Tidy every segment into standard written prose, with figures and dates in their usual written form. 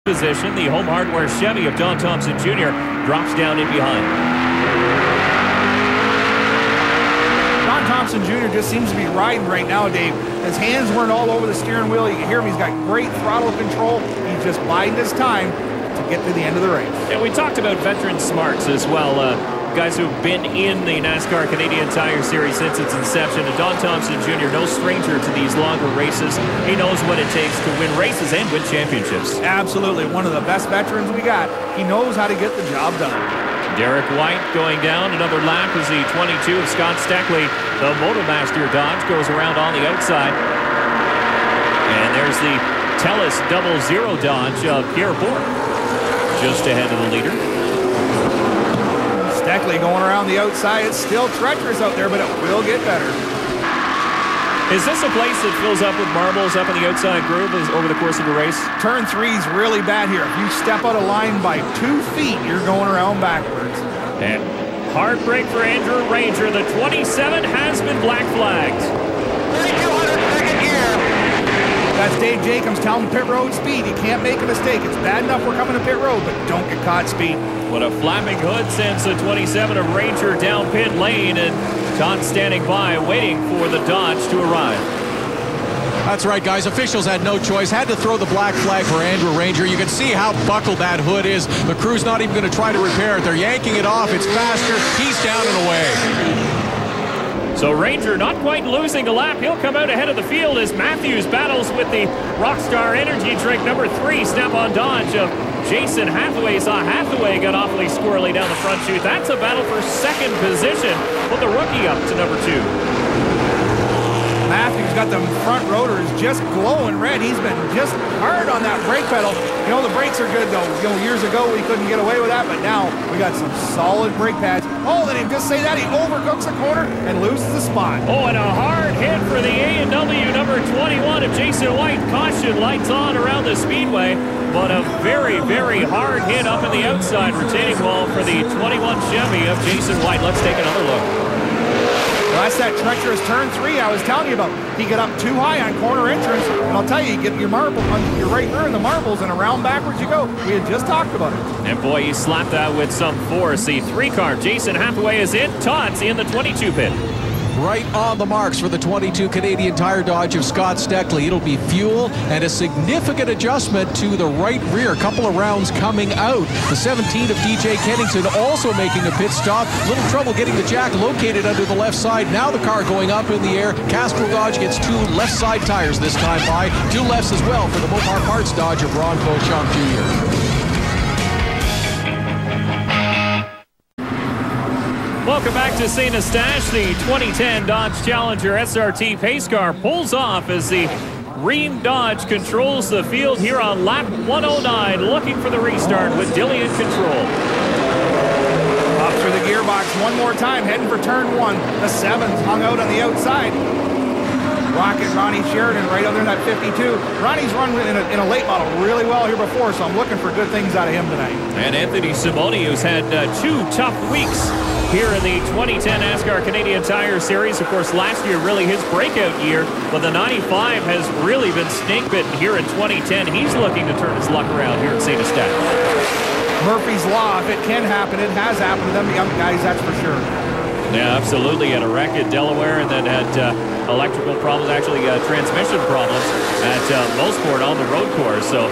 position. The home hardware Chevy of Don Thompson Jr. drops down in behind. Don Thompson Jr. just seems to be riding right now, Dave. His hands weren't all over the steering wheel. You can hear him. He's got great throttle control. He's just biding his time to get to the end of the race. And we talked about veteran smarts as well. Guys who have been in the NASCAR Canadian Tire Series since its inception. And Don Thompson Jr., no stranger to these longer races. He knows what it takes to win races and win championships. Absolutely. One of the best veterans we got. He knows how to get the job done. Derek White going down another lap as the 22 of Scott Steckley. The Motomaster Dodge goes around on the outside. And there's the Telus 00 Dodge of Pierre Bourque just ahead of the leader. Steckley going around the outside. It's still treacherous out there, but it will get better. Is this a place that fills up with marbles up in the outside groove over the course of a race? Turn 3 is really bad here. If you step out of line by 2 feet, you're going around backwards. And hard break for Andrew Ranger. The 27 has been black flagged. 3,200 second gear. That's Dave Jacobs telling pit road speed. You can't make a mistake. It's bad enough we're coming to pit road, but don't get caught speed. What a flapping hood sends the 27 of Ranger down pit lane, and Todd standing by waiting for the Dodge to arrive. That's right, guys. Officials had no choice. Had to throw the black flag for Andrew Ranger. You can see how buckled that hood is. The crew's not even going to try to repair it. They're yanking it off. It's faster. He's down and away. So Ranger not quite losing a lap. He'll come out ahead of the field as Matthews battles with the Rockstar Energy Drink number 3 Snap-on Dodge of Jason Hathaway. Saw Hathaway got awfully squirrely down the front chute. That's a battle for second position. Put the rookie up to number 2. Matthews got the front rotors just glowing red. He's been just hard on that brake pedal. You know, the brakes are good, though. You know, years ago, we couldn't get away with that, but now we got some solid brake pads. Oh, then he just say that. He overcooks the corner and loses the spot. Oh, and a hard hit for the A&W number 21 of Jason White. Caution lights on around the speedway, but a very, very hard hit up in the outside retaining wall for the 21 Chevy of Jason White. Let's take another look. Well, that's that treacherous turn 3 I was telling you about. He got up too high on corner entrance, and I'll tell you, you get your marble on your right rear in the marbles, and around backwards you go. We had just talked about it. And boy, he slapped that with some force. The 3-car, Jason Hathaway is in. Todd's in the 22 pit. Right on the marks for the 22 Canadian Tire Dodge of Scott Steckley. It'll be fuel and a significant adjustment to the right rear. A couple of rounds coming out. The 17 of DJ Kennington also making a pit stop. Little trouble getting the jack located under the left side. Now the car going up in the air. Castro Dodge gets 2 left side tires this time by. 2 lefts as well for the Mopar Parts Dodge of Ron Beauchamp Jr. Welcome back to St. Eustache. The 2010 Dodge Challenger SRT pace car pulls off as the Ream Dodge controls the field here on lap 109, looking for the restart with Dilley in control. Up through the gearbox one more time, heading for turn 1. The 7's hung out on the outside. Rocket Ronnie Sheridan right under that 52. Ronnie's run in a late model really well here before, so I'm looking for good things out of him tonight. And Anthony Simone, who's had 2 tough weeks here in the 2010 NASCAR Canadian Tire Series. Of course, last year really his breakout year, but the 95 has really been snake-bitten here in 2010. He's looking to turn his luck around here at St. Eustache. Murphy's Law, if it can happen, it has happened to them young guys, that's for sure. Yeah, absolutely. Had a wreck at Delaware and then had electrical problems, actually transmission problems at Mosport on the road course. So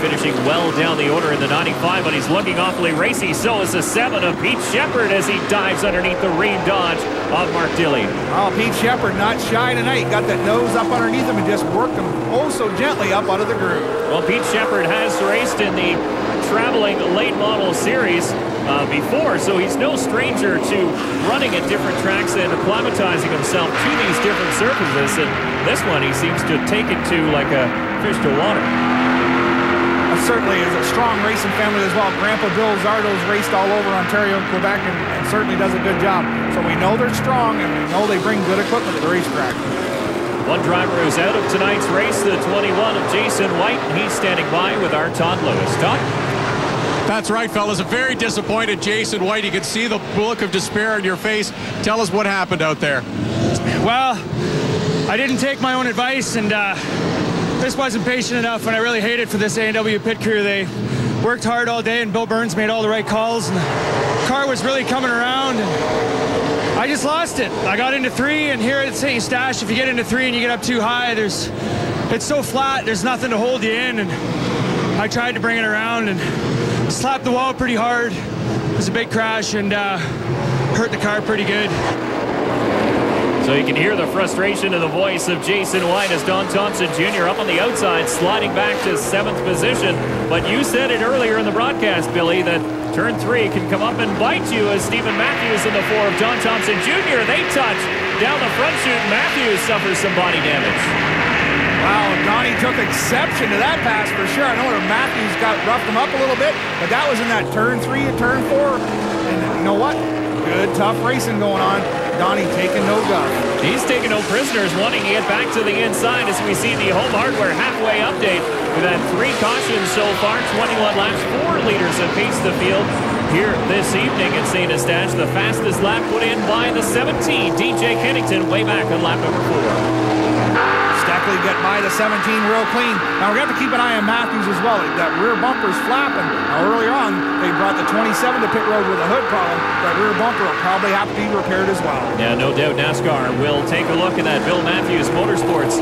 finishing well down the order in the 95, but he's looking awfully racy. So is the 7 of Pete Shepard as he dives underneath the Ream Dodge of Mark Dilley. Oh, Pete Shepard not shy tonight. Got that nose up underneath him and just worked him oh so gently up out of the groove. Well, Pete Shepard has raced in the traveling late model series before, so he's no stranger to running at different tracks and acclimatizing himself to these different surfaces. And this one he seems to take it to like a fish to water. Certainly is a strong racing family as well. Grandpa Bill Zardo's raced all over Ontario and Quebec and certainly does a good job. So we know they're strong and we know they bring good equipment to the racetrack. One driver who's out of tonight's race, the 21 of Jason White, and he's standing by with our Todd Lewis. Todd? That's right, fellas. A very disappointed Jason White. You can see the look of despair on your face. Tell us what happened out there. Well, I didn't take my own advice, and just wasn't patient enough, and I really hate it for this A&W pit crew. They worked hard all day, and Bill Burns made all the right calls, and the car was really coming around, and I just lost it. I got into 3, and here at St. Eustache, if you get into 3 and you get up too high, it's so flat, there's nothing to hold you in, and I tried to bring it around and slapped the wall pretty hard. It was a big crash and hurt the car pretty good. So you can hear the frustration in the voice of Jason White as Don Thompson Jr. up on the outside, sliding back to 7th position. But you said it earlier in the broadcast, Billy, that turn 3 can come up and bite you as Stephen Matthews in the 4 of Don Thompson Jr. They touch down the front chute. Matthews suffers some body damage. Wow, Donnie took exception to that pass for sure. I know that Matthews roughed him up a little bit, but that was in that turn 3 and turn 4. And you know what? Good, tough racing going on. Donnie taking no guff. He's taking no prisoners, wanting to get back to the inside as we see the home hardware halfway update. We've had 3 cautions so far, 21 laps, 4 leaders have paced the field here this evening in St. Eustache. The fastest lap put in by the 17, DJ Kennington, way back on lap number 4. Steckley get by the 17 real clean. Now we're going to have to keep an eye on Matthews as well. That rear bumper's flapping. Now earlier on, they brought the 27 to pit road with a hood problem. That rear bumper will probably have to be repaired as well. Yeah, no doubt NASCAR will take a look at that Bill Matthews Motorsports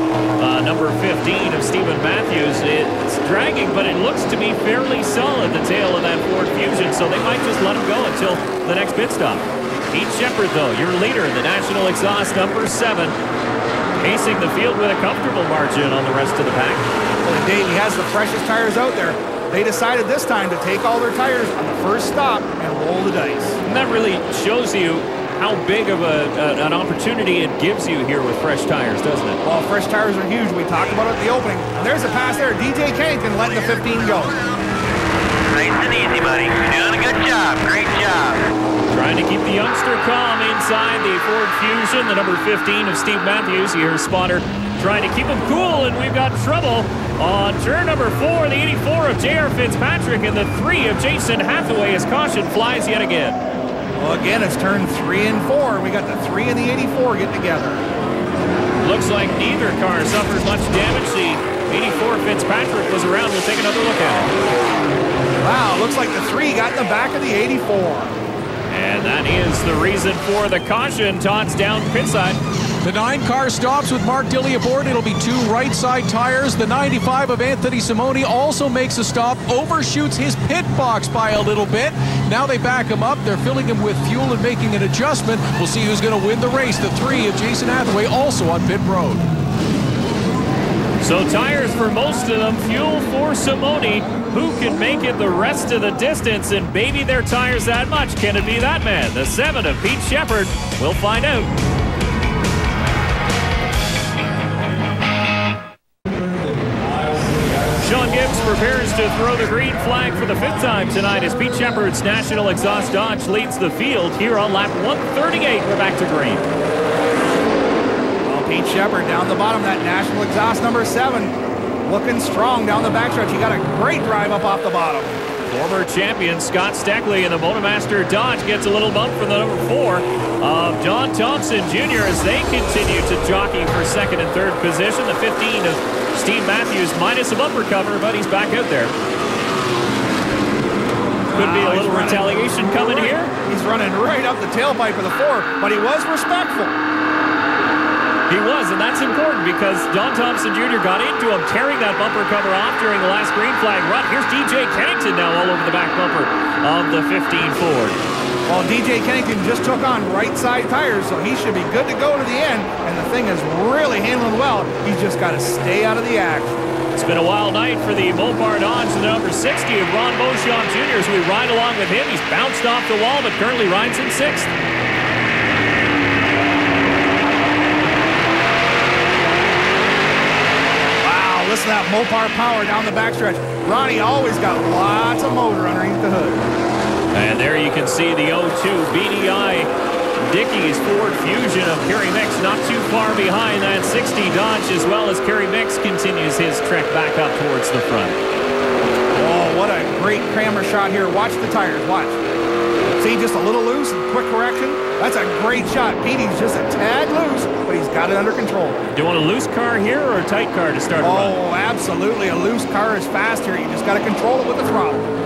number 15 of Stephen Matthews. It's dragging, but it looks to be fairly solid, the tail of that Ford Fusion, so they might just let him go until the next pit stop. Pete Shepard, though, your leader in the National Exhaust number 7. Pacing the field with a comfortable margin on the rest of the pack. Well, Dave, he has the freshest tires out there. They decided this time to take all their tires on the first stop and roll the dice. And that really shows you how big of an opportunity it gives you here with fresh tires, doesn't it? Well, fresh tires are huge. We talked about it at the opening. And there's a pass there. DJ Kennington letting the 15 go. Nice and easy, buddy. You're doing a good job. Great job. Trying to keep the youngster calm inside the Ford Fusion, the number 15 of Steve Matthews. You hear Spotter trying to keep him cool, and we've got trouble on turn number 4, the 84 of JR Fitzpatrick, and the 3 of Jason Hathaway as caution flies yet again. Well, again, it's turn 3 and 4. We got the 3 and the 84 getting together. Looks like neither car suffered much damage. The 84 Fitzpatrick was around. We'll take another look at it. Wow, looks like the 3 got in the back of the 84. And that is the reason for the caution. Todd's down pit side. The 9 car stops with Mark Dilley aboard. It'll be 2 right side tires. The 95 of Anthony Simoni also makes a stop, overshoots his pit box by a little bit. Now they back him up. They're filling him with fuel and making an adjustment. We'll see who's going to win the race. The 3 of Jason Hathaway also on pit road. So tires for most of them, fuel for Simoni. Who can make it the rest of the distance and baby their tires that much? Can it be that man? The 7 of Pete Shepard. We'll find out. Sean Gibbs prepares to throw the green flag for the 5th time tonight as Pete Shepard's National Exhaust Dodge leads the field here on lap 138. We're back to green. Pete Shepard down the bottom, that National Exhaust number 7. Looking strong down the backstretch. He got a great drive up off the bottom. Former champion Scott Steckley in the Motomaster Dodge gets a little bump from the number 4 of Don Thompson Jr. as they continue to jockey for 2nd and 3rd position. The 15 of Steve Matthews minus a bumper cover, but he's back out there. Could be a little retaliation coming here. He's running right up the tailpipe of the 4, but he was respectful. He was, and that's important because Don Thompson Jr. got into him, tearing that bumper cover off during the last green flag run. Here's DJ Kennington now all over the back bumper of the 15 Ford. Well, DJ Kennington just took on right side tires, so he should be good to go to the end, and the thing is really handling well. He's just got to stay out of the action. It's been a wild night for the Mopar Dodge, the number 60 of Ron Beauchamp Jr. as we ride along with him. He's bounced off the wall, but currently rides in 6th. Listen to that Mopar power down the backstretch. Ronnie always got lots of motor underneath the hood. And there you can see the 02 BDI Dickey's Ford Fusion of Kerry Mix not too far behind that 60 Dodge, as well as Kerry Mix continues his trek back up towards the front. Oh, what a great camera shot here. Watch the tires, watch. See, just a little loose and quick correction. That's a great shot. Petey's just a tad loose, but he's got it under control. Do you want a loose car here or a tight car to start a run? Oh, absolutely. A loose car is fast here. You just got to control it with the throttle.